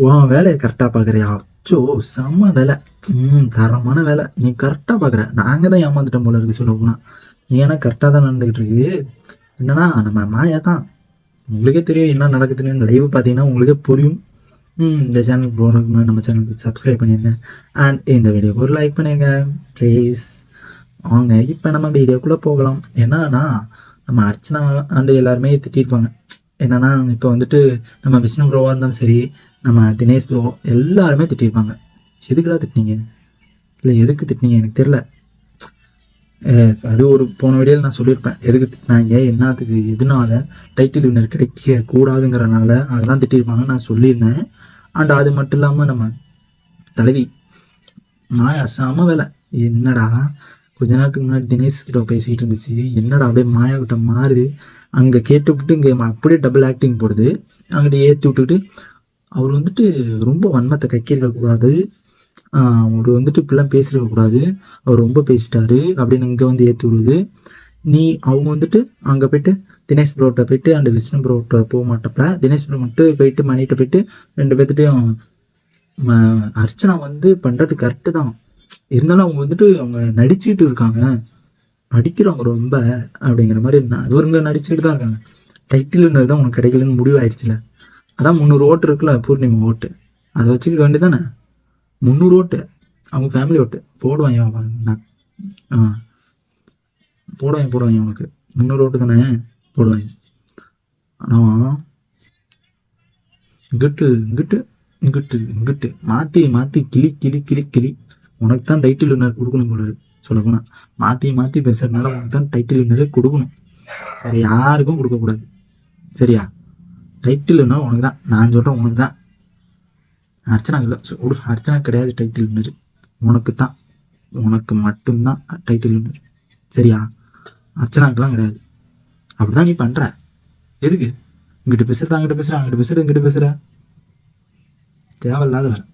உன் வேலையை கரெக்டாக பார்க்குறியா? அச்சோ, செம்ம வேலை. தரமான வேலை. நீ கரெக்டாக பார்க்குற. நாங்கள் தான் ஏமாந்துட்டோம் போல இருக்கு சொல்ல போனால். நீ ஏன்னா கரெக்டாக தான் நடந்துக்கிட்டு இருக்கு. என்னன்னா நம்ம மாயா தான். உங்களுக்கே தெரியும் என்ன நடக்குதுன்னு. லைவ் பார்த்தீங்கன்னா உங்களுக்கே புரியும். இந்த சேனலுக்கு போகிறதுக்கு நம்ம சேனலுக்கு சப்ஸ்கிரைப் பண்ணிடுங்க. அண்ட் இந்த வீடியோக்கு ஒரு லைக் பண்ணிடுங்க ப்ளீஸ். வாங்க இப்போ நம்ம வீடியோக்குள்ளே போகலாம். என்னன்னா நம்ம அர்ச்சனா அண்டு எல்லாருமே திட்டிருப்பாங்க. என்னன்னா இப்போ வந்துட்டு நம்ம விஷ்ணு ப்ரோவாக இருந்தாலும் சரி, நம்ம தினேஷ் ப்ரோ எல்லாருமே திட்டிருப்பாங்க. எதுக்குலாம் திட்டினீங்க? இல்லை எதுக்கு திட்டினீங்க எனக்கு தெரில. அது ஒரு போன வீடியோவில் நான் சொல்லியிருப்பேன் எதுக்கு திட்டினாங்க, என்னத்துக்கு, எதனால டைட்டில் வின்னர் கிடைக்க கூடாதுங்கிறனால அதெல்லாம் திட்டிருப்பாங்க நான் சொல்லியிருந்தேன். அண்ட் அது மட்டும் இல்லாமல் நம்ம தலைவி மாயா செம வேலை. என்னடா கொஞ்ச நேரத்துக்கு முன்னாடி தினேஷ் கிட்ட பேசிக்கிட்டு இருந்துச்சு, என்னடா அப்படியே மாயா கிட்ட மாறுது. அங்கே கேட்டுவிட்டு இங்கே அப்படியே டபுள் ஆக்டிங் போடுது. அங்கிட்ட ஏற்றி விட்டுக்கிட்டு அவர் வந்துட்டு ரொம்ப வன்மத்தை கக்கியிருக்கக்கூடாது, அவர் வந்துட்டு இப்படிலாம் பேசியிருக்கக்கூடாது, அவர் ரொம்ப பேசிட்டாரு அப்படின்னு இங்கே வந்து ஏற்றி விடுது. நீ அவங்க வந்துட்டு அங்கே போய்ட்டு தினேஷ் ப்ரோட்ட போய்ட்டு அந்த விஷ்ணு ப்ரோட்ட போக மாட்டப்பல தினேஷ் ப்ரோ மட்டும் போயிட்டு மணிகிட்ட போயிட்டு ரெண்டு பேர்த்துட்டையும் அர்ச்சனா வந்து பண்ணுறது கரெக்டு தான். இருந்தாலும் அவங்க வந்துட்டு அவங்க நடிச்சுக்கிட்டு இருக்காங்க, நடிக்கிறவங்க ரொம்ப அப்படிங்கிற மாதிரி அதுவங்க நடிச்சுக்கிட்டு தான் இருக்காங்க. டைட்டில் தான் உனக்கு கிடைக்கலன்னு முடிவாயிடுச்சுல. அதான் 300 ஓட்டு இருக்குல்ல பூர்ணிமா ஓட்டு, அதை வச்சுக்கிட்டு வேண்டி தானே 300 ஓட்டு அவங்க ஃபேமிலி ஓட்டு போடுவாங்க. போடுவாங்க உனக்கு 300 ஓட்டு தானே போடுவாங்க. ஆனால் இங்கிட்டு இங்கிட்டு இங்கிட்டு இங்கிட்டு மாற்றி மாற்றி கிளி கிளி கிளி கிளி உனக்கு தான் டைட்டில் வின்னர் கொடுக்கணும் போல சொல்ல போனால். மாற்றி மாற்றி பேசுறதுனால உனக்கு தான் டைட்டில் வின்னரே கொடுக்கணும், வேறு யாருக்கும் கொடுக்கக்கூடாது சரியா? டைட்டில் வின்னர் உனக்கு தான், நான் சொல்கிறேன் உனக்கு தான். அர்ச்சனா இல்லை அர்ச்சனா கிடையாது டைட்டில் வின்னர், உனக்கு தான், உனக்கு மட்டும்தான் டைட்டில் வின்னர் சரியா? அர்ச்சனாக்கெல்லாம் கிடையாது. அப்படிதான் நீ பண்ணுற. எதுக்கு இங்கிட்ட பேசுறது அங்கிட்ட பேசுகிற, அங்கிட்ட பேசுகிற இங்கிட்ட பேசுகிற, தேவையில்லாத வேலை.